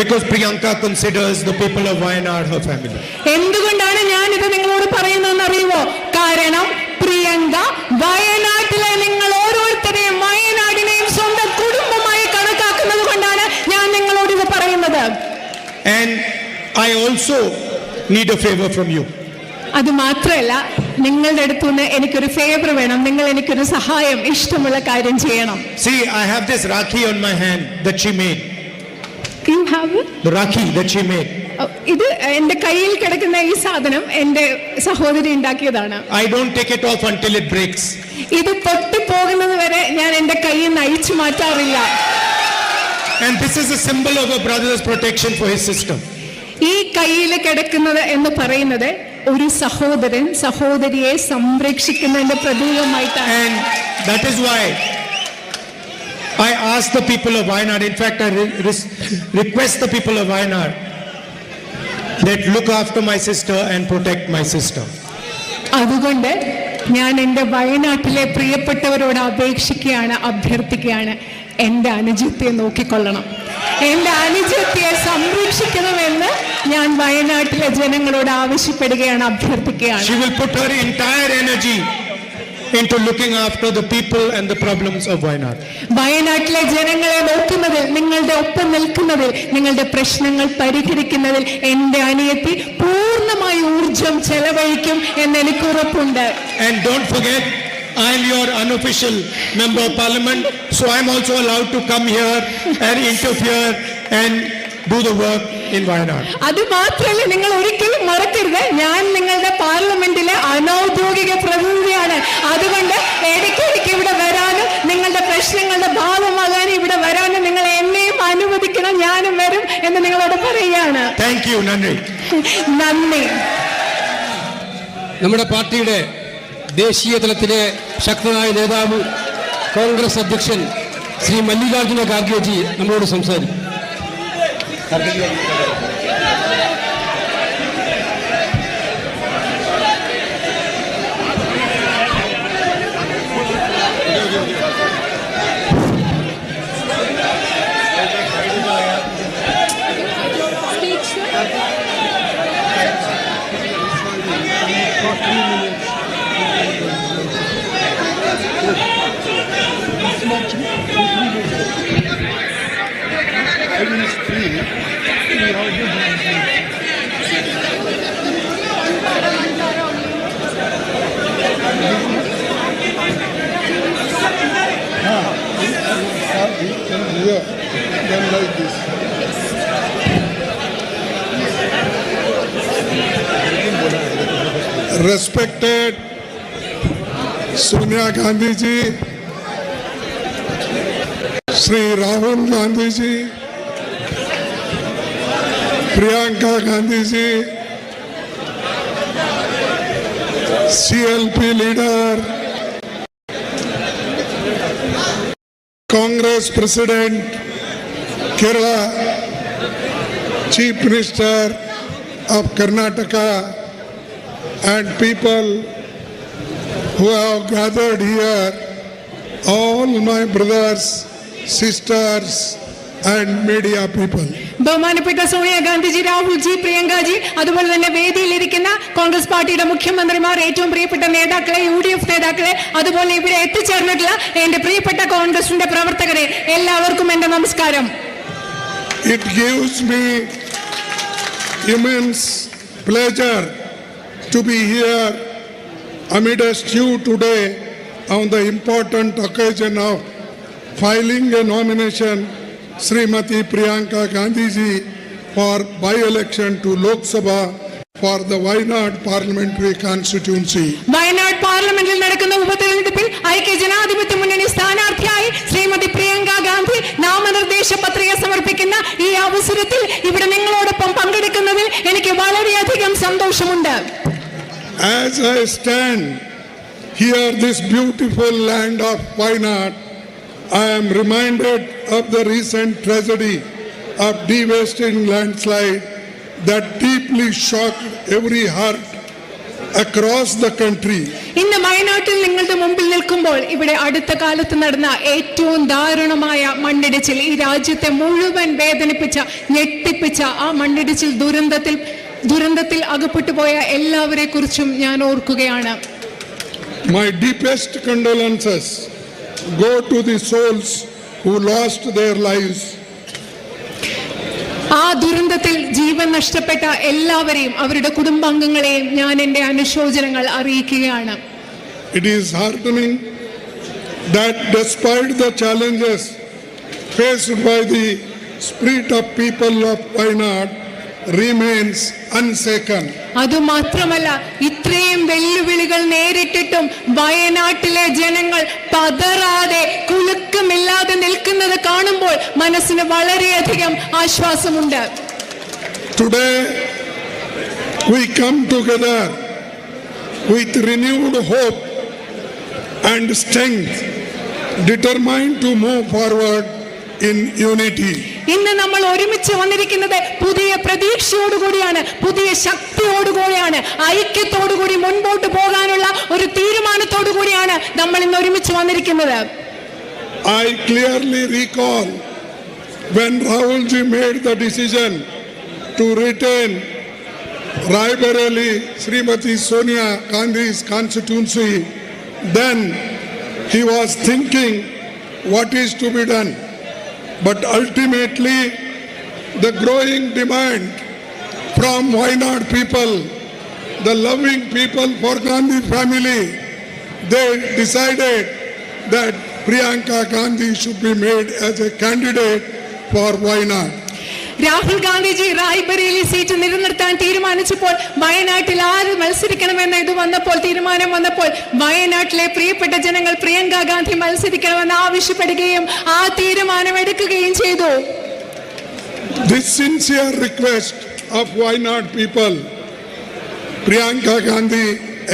S3: because Priyanka considers the people of Wayanad her family.
S2: എന്തുകൊണ്ടാണ് ഞാൻ ഇത് നിങ്ങളോട് പറയുന്നതെന്ന് അറിയുമോ? കാരണം പ്രിയങ്ക വയനാട്ടിലെ നിങ്ങൾ ഓരോരുത്തരെയും വയനാടിനെയും സ്വന്തം കുടുംബമായി കണക്കാക്കുന്നത് കൊണ്ടാണ് ഞാൻ നിങ്ങളോട് ഇത് പറയുന്നത്.
S3: And I also need a favor from you.
S2: അത് മാത്രമല്ല, നിങ്ങളുടെ അടുത്തുനിന്ന് എനിക്കൊരു ഫേവർ വേണം. നിങ്ങൾ എനിക്കൊരു സഹായം, ഇഷ്ടമുള്ള കാര്യം ചെയ്യണം.
S3: See, I have this rakhi on my hand that she made.
S2: You have
S3: the rakhi that she made.
S2: ഇത് എന്റെ കയ്യിൽ കിടക്കുന്ന ഈ സാധനം എന്റെ സഹോദരി ഉണ്ടാക്കിയതാണ്.
S3: I don't take it off until it breaks.
S2: ഇത് പൊട്ടി പോകുന്നത് വരെ ഞാൻ എന്റെ കയ്യിൽ നിന്ന് അഴിച്ചു മാറ്റാറില്ല.
S3: And this is a symbol of a brother's protection for his sister.
S2: ഈ കയ്യിൽ കിടക്കുന്നത് എന്ന് പറയുന്നത് ഒരു സഹോദരൻ സഹോദരിയെ സംരക്ഷിക്കുന്നതിന്റെ പ്രതീകമായിട്ടാണ്.
S3: And that is why I ask the people of Wayanad, in fact I request the people of Wayanad that look after my sister and protect my sister.
S2: അതുകൊണ്ട് ഞാൻ എൻ്റെ വയനാട്ടിലെ പ്രിയപ്പെട്ടവരോട് അപേക്ഷിക്കുകയാണ്, അഭ്യർത്ഥിക്കുകയാണ്, എൻ്റെ അനുജത്തിയെ നോക്കിക്കൊള്ളണം, എൻ്റെ അനുജത്തിയെ സംരക്ഷിക്കണമെന്ന് ഞാൻ വയനാട്ടിലെ ജനങ്ങളോട് ആവശ്യപ്പെടുകയാണ്, അഭ്യർത്ഥിക്കുകയാണ്.
S3: She will put her entire energy into looking after the people and the problems of Wayanad.
S2: വയനാട്ടിലെ ജനങ്ങളെ നോക്കുന്നതിൽ, നിങ്ങളുടെ ഒപ്പം നിൽക്കുന്നതിൽ, നിങ്ങളുടെ പ്രശ്നങ്ങൾ പരിഹരിക്കുന്നതിൽ എൻ്റെ അനിയത്തി പൂർണ്ണമായി ഊർജം ചെലവഴിക്കും എന്ന് എനിക്ക് ഉറപ്പുണ്ട്.
S3: And don't forget, I am your unofficial member of parliament, so I am also allowed to come here and interfere and do the work in Wayanad.
S2: അത് മാത്രമല്ല, നിങ്ങൾ ഒരിക്കലും മറക്കരുത്, ഞാൻ നിങ്ങളുടെ പാർലമെന്റിലെ അനൗദ്യോഗിക പ്രതിനിധിയാണ്. അതുകൊണ്ട് ഇടയ്ക്കിടയ്ക്ക് ഇവിടെ വരാനും നിങ്ങളുടെ പ്രശ്നങ്ങളുടെ ഭാഗമാകാനും ഇവിടെ വരാനും നിങ്ങൾ എന്നെയും അനുവദിക്കണം. ഞാനും വരും എന്ന് നിങ്ങളോട് പറയുകയാണ്.
S3: Thank you, നന്ദി.
S2: നന്ദി.
S4: നമ്മുടെ പാർട്ടിയുടെ ദേശീയ തലത്തിലെ ശക്തനായ നേതാവ് കോൺഗ്രസ് അധ്യക്ഷൻ ശ്രീ മല്ലികാർജുന ഖാർഗെജി നമ്മളോട് സംസാരിക്കും.
S5: Respected Sonia Gandhi ji, Sri Rahul Gandhi ji, Priyanka Gandhi ji, CLP leader, Congress President, Kerala, Chief Minister of Karnataka, and people who have gathered here, all my brothers, sisters, and media people.
S2: ബഹുമാനപ്പെട്ട സോണിയാഗാന്ധിജി, രാഹുൽജി, പ്രിയങ്കാജി, അതുപോലെ തന്നെ വേദിയിലിരിക്കുന്ന കോൺഗ്രസ് പാർട്ടിയുടെ മുഖ്യമന്ത്രിമാർ, ഏറ്റവും പ്രിയപ്പെട്ട നേതാക്കളെ, UDF നേതാക്കളെ, അതുപോലെ ഇവിടെ എത്തിച്ചേർന്നിട്ടുള്ള എന്റെ പ്രിയപ്പെട്ട കോൺഗ്രസിന്റെ പ്രവർത്തകരെ, എല്ലാവർക്കും എന്റെ നമസ്കാരം.
S5: It gives me immense pleasure to be here amidst you today on the important occasion of filing a nomination Srimati Priyanka Gandhi ji for by-election to Lok Sabha for the Wayanad parliamentary constituency.
S2: Wayanad പാർലമെന്റിൽ നടക്കുന്ന ഉപതെരഞ്ഞെടുപ്പിൽ ഐക്യ ജനാധിപത്യ മുന്നണി സ്ഥാനാർത്ഥിയായി ശ്രീമതി പ്രിയങ്ക ഗാന്ധി നാമനിർദ്ദേശ പത്രിക സമർപ്പിക്കുന്ന ഈ അവസരത്തിൽ ഇവിടെ നിങ്ങളോടൊപ്പം പങ്കെടുക്കുന്നതിൽ എനിക്ക് വളരെയധികം സന്തോഷമുണ്ട്.
S5: As I stand here, this beautiful land of Wayanad, I am reminded of the recent tragedy of devastating landslide that deep deeply shocked every heart across the country.
S2: ഇന്ന് വയനാട്ടിൽ നിങ്ങളുടെ മുമ്പിൽ നിൽക്കുമ്പോൾ ഇവിടെ അടുത്ത കാലത്ത് നടന്ന ഏറ്റവും ദാരുണമായ മണ്ണിടിച്ചിൽ ഈ രാജ്യത്തെ മുഴുവൻ വേദനിപ്പിച്ച ഞെട്ടിപ്പിച്ച ആ മണ്ണിടിച്ചിൽ ദുരന്തത്തിൽ അകപ്പെട്ടു പോയ എല്ലാവരെ കുറിച്ചും ഞാൻ ഓർക്കുകയാണ്.
S5: My deepest condolences go to the souls who lost their lives.
S2: ആ ദുരന്തത്തിൽ ജീവൻ നഷ്ടപ്പെട്ട എല്ലാവരെയും അവരുടെ കുടുംബാംഗങ്ങളെയും ഞാൻ എൻ്റെ അനുശോചനങ്ങൾ അറിയിക്കുകയാണ്.
S5: It is heartening that despite the challenges faced by the spirit of people of Wayanad remains unshaken.
S2: അതുമാത്രമല്ല ഇത്രയും വെല്ലുവിളികൾ നേരിട്ടിട്ടും വയനാട്ടിലെ ജനങ്ങൾ പതറാതെ കുലുക്കമില്ലാതെ നിൽക്കുന്നത് കാണുമ്പോൾ മനസ്സിന് വളരെയധികം ആശ്വാസമുണ്ട്.
S5: Today we come together with renewed hope and strength, determined to move forward in unity.
S2: ഇന്ന് നമ്മൾ ഒരുമിച്ച് വന്നിരിക്കുന്നത് പുതിയ പ്രതീക്ഷയോടുകൂടിയാണ്, പുതിയ ശക്തിയോടുകൂടിയാണ്, ഐക്യത്തോടുകൂടി മുൻപോട്ട് പോകാനുള്ള ഒരു തീരുമാനത്തോടുകൂടിയാണ് നമ്മൾ ഇന്ന് ഒരുമിച്ച് വന്നിരിക്കുന്നത്.
S5: I clearly recall when Rahulji made the decision to retain Raebareli Srimati Sonia Gandhi's constituency, then he was thinking what is to be done. But ultimately, the growing demand from Wayanad people, the loving people for Gandhi family, they decided that Priyanka Gandhi should be made as a candidate for Wayanad.
S2: Rahul Gandhiji Raebareli seat നിലനിർത്താൻ തീരുമാനിച്ചപ്പോൾ വയനാട്ടിൽ ആര് മത്സരിക്കണമെന്ന് തീരുമാനം വന്നപ്പോൾ വയനാട്ടിലെ പ്രിയപ്പെട്ട ജനങ്ങൾ പ്രിയങ്ക ഗാന്ധി മത്സരിക്കണമെന്ന് ആവശ്യപ്പെടുകയും ആ തീരുമാനം എടുക്കുകയും ചെയ്തു.
S5: This sincere request of Wayanad people, Priyanka Gandhi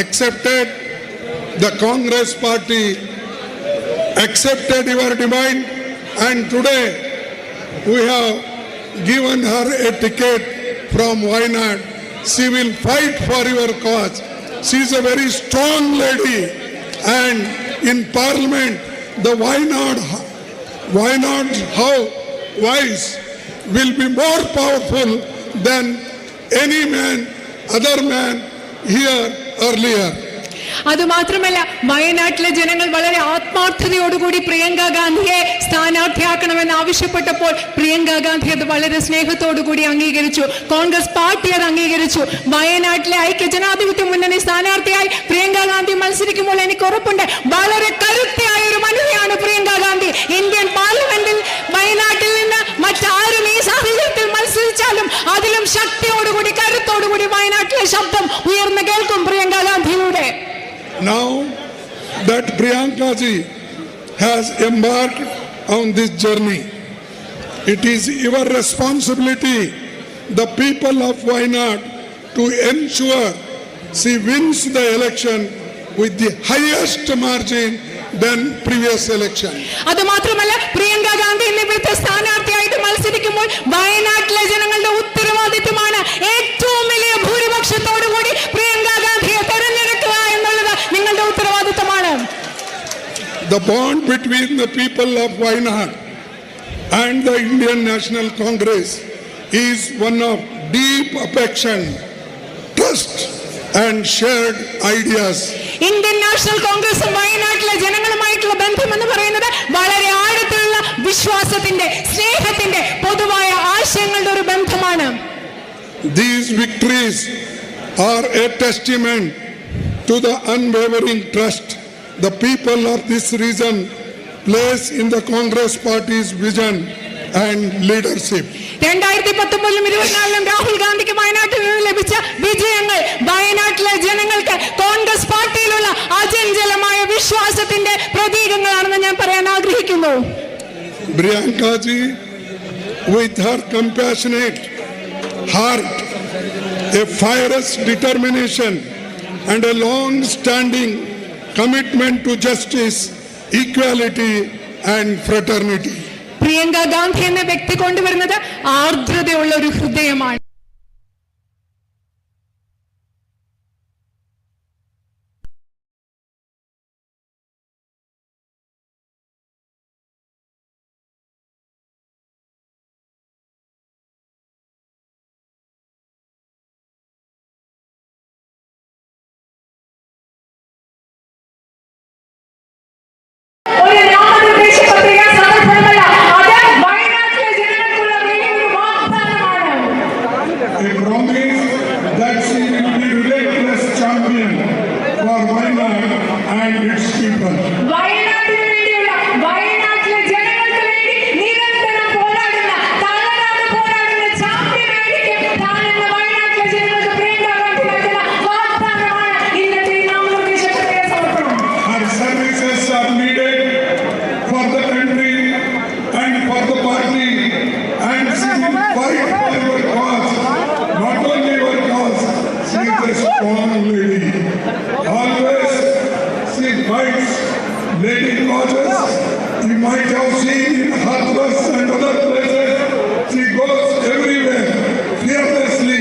S5: accepted, the Congress party accepted your demand, and today we have given her a ticket from Wayanad. She will fight for your cause. She is a very strong lady, and in Parliament the Wayanad voice will be more powerful than any other man here earlier.
S2: അതുമാത്രമല്ല വയനാട്ടിലെ ജനങ്ങൾ വളരെ ആത്മാർത്ഥതയോടുകൂടി പ്രിയങ്ക ഗാന്ധിയെ സ്ഥാനാർത്ഥിയാക്കണമെന്ന് ആവശ്യപ്പെട്ടപ്പോൾ പ്രിയങ്ക ഗാന്ധി അത് വളരെ സ്നേഹത്തോടുകൂടി അംഗീകരിച്ചു. കോൺഗ്രസ് പാർട്ടി അത് അംഗീകരിച്ചു. വയനാട്ടിലെ ഐക്യ ജനാധിപത്യ മുന്നണി സ്ഥാനാർത്ഥിയായി പ്രിയങ്ക ഗാന്ധി മത്സരിക്കുമ്പോൾ എനിക്ക് ഉറപ്പുണ്ട് വളരെ കരുത്തയായ ഒരു വനിതയാണ് പ്രിയങ്ക ഗാന്ധി. ഇന്ത്യൻ പാർലമെന്റിൽ വയനാട്ടിൽ നിന്ന് മറ്റാരും ഈ സാഹചര്യത്തിൽ മത്സരിച്ചാലും അതിലും ശക്തിയോടുകൂടി കരുത്തോടുകൂടി വയനാട്ടിലെ ശബ്ദം ഉയർന്നു കേൾക്കും പ്രിയങ്ക ഗാന്ധിയുടെ.
S5: Now that Priyanka ji has embarked on this journey, it is your responsibility, the people of Wayanad, to ensure she wins the election with the highest margin than previous election.
S2: അതുമാത്രമല്ല പ്രിയങ്ക ഗാന്ധി ഇവിടുത്തെ സ്ഥാനാർത്ഥിയായിട്ട് മത്സരിക്കുമ്പോൾ വയനാട്ടിലെ ജനങ്ങളുടെ ഉത്തരവാദിത്തമാണ് ഏറ്റവും വലിയ ഭൂരിപക്ഷത്തോടുകൂടി പ്രിയങ്ക ഗാന്ധിയെ തെരഞ്ഞെടുക്കുക എന്നുള്ളത് നിങ്ങളുടെ ഉത്തരവാദിത്തമാണ്.
S5: The bond between the people of Wayanad and the Indian National Congress is one of deep affection, trust and shared ideas.
S2: Indian national കോൺഗ്രസും വയനാട്ടിലെ ജനങ്ങളുമായിട്ടുള്ള ബന്ധം എന്ന് പറയുന്നത് വളരെ ആഴത്തിലുള്ള വിശ്വാസത്തിന്റെ, സ്നേഹത്തിന്റെ, പൊതുവായ ആശയങ്ങളുടെ ഒരു ബന്ധമാണ്.
S5: These victories are a testament to the unwavering trust the people of this region place in the Congress party's vision and leadership.
S2: 2019-24 Rahul ഗാന്ധിക്ക് വയനാട്ടിൽ നിന്ന് ലഭിച്ച വിജയങ്ങൾ വയനാട്ടിലെ ജനങ്ങൾക്ക് കോൺഗ്രസ് പാർട്ടിയിലുള്ള അചഞ്ചലമായ വിശ്വാസത്തിന്റെ പ്രതീകങ്ങളാണെന്ന് ഞാൻ പറയാൻ ആഗ്രഹിക്കുന്നു.
S5: Priyanka ji, with her compassionate heart, a fierce determination and a long-standing commitment to justice, equality and fraternity.
S2: Priyanka Gandhi എന്ന വ്യക്തി കൊണ്ടുവരുന്നത് ആർദ്രതയുള്ള ഒരു ഹൃദയമാണ്.
S5: and its people.
S2: വയനാട്ടിന് വേണ്ടിയുള്ള വയനാട്ടിലെ ജനങ്ങൾക്ക് വേണ്ടി നിരന്തരം പോരാടുന്ന തളരാതെ പോരാടുന്ന ചാമ്പ്യനായിരിക്കും താനെന്ന വയനാട്ടിലെ ജനങ്ങൾക്ക് പ്രിയങ്ക ഗാന്ധി നൽകുന്ന വാഗ്ദാനമാണ് ഇന്നത്തെ ഈ നാമനിർദ്ദേശ പത്രിക സമർപ്പണം.
S5: Her services are needed for the country and for the party, and she will fight for your cause. Not only your cause, she is a strong lady. Always she fights lady causes. You might have seen in Hathras and other places. She goes everywhere fearlessly,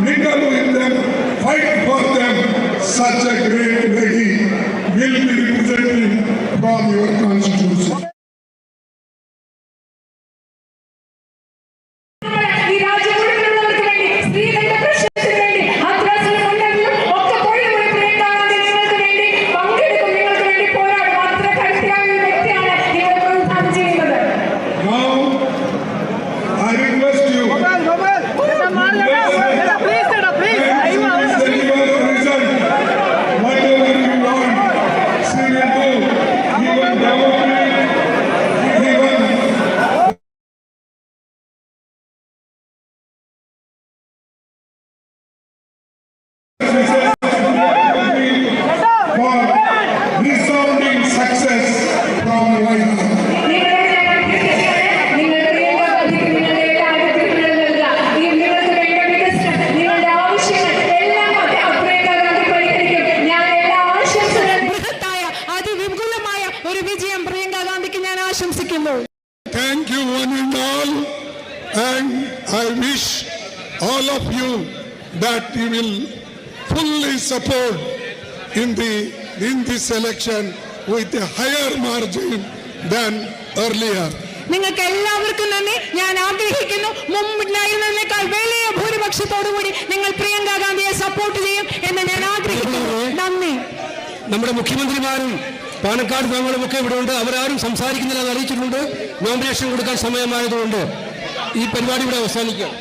S5: mingle with them, fight for them. Such a great lady will be representing from your constituency.
S2: ഈ രാജ്യം മുഴുവനുള്ളവർക്ക് വേണ്ടി സ്ത്രീകളുടെ പ്രശ്നത്തിന് വേണ്ടി ഹത്രാസിലും ഉണ്ടെങ്കിലും ഒക്കെ പോയി പ്രിയങ്ക ഗാന്ധി നിങ്ങൾക്ക് വേണ്ടി പങ്കെടുക്കും, നിങ്ങൾക്ക് വേണ്ടി പോരാടും. അത്ര കരുത്തിയായ ഒരു വ്യക്തിയാണ് നിങ്ങളെ പ്രതിനിധാനം ചെയ്യുന്നത്.
S5: Now, I request you. Whatever you want, she will do. Even government, even for resounding success from Wayanad.
S2: നിങ്ങൾ പ്രിയങ്ക ഗാന്ധിക്ക് നിങ്ങളുടെ എല്ലാ ആഗ്രഹങ്ങളും നൽകുക. നിങ്ങൾക്ക് വേണ്ട വികസനം, നിങ്ങളുടെ ആവശ്യങ്ങൾ എല്ലാം പ്രിയങ്ക ഗാന്ധി പരിഹരിക്കും. ഞാൻ എല്ലാ ആശംസകളും ബൃഹത്തായ അതിവിപുലമായ ഒരു വിജയം പ്രിയങ്ക ഗാന്ധിക്ക് ഞാൻ ആശംസിക്കുന്നു.
S5: Thank you one and all, and I wish all of you that you will fully support in this election with a higher margin than earlier.
S2: നിങ്ങൾക്ക് എല്ലാവർക്കും നന്ദി. ഞാൻ ആഗ്രഹിക്കുന്നു മുമ്പുണ്ടായിരുന്നതിനേക്കാൾ വലിയ ഭൂരിപക്ഷത്തോടുകൂടി നിങ്ങൾ പ്രിയങ്ക ഗാന്ധിയെ സപ്പോർട്ട് ചെയ്യും എന്ന് ഞാൻ ആഗ്രഹിക്കുന്നു. നന്ദി.
S4: നമ്മുടെ മുഖ്യമന്ത്രിമാരും പാണക്കാട് തങ്ങളുമൊക്കെ ഇവിടെ ഉണ്ട്. അവരാരും സംസാരിക്കുന്നില്ല എന്ന് അറിയിച്ചിട്ടുണ്ട്. നോമിനേഷൻ കൊടുക്കാൻ സമയമായതുകൊണ്ട് ഈ പരിപാടി ഇവിടെ അവസാനിക്കാം.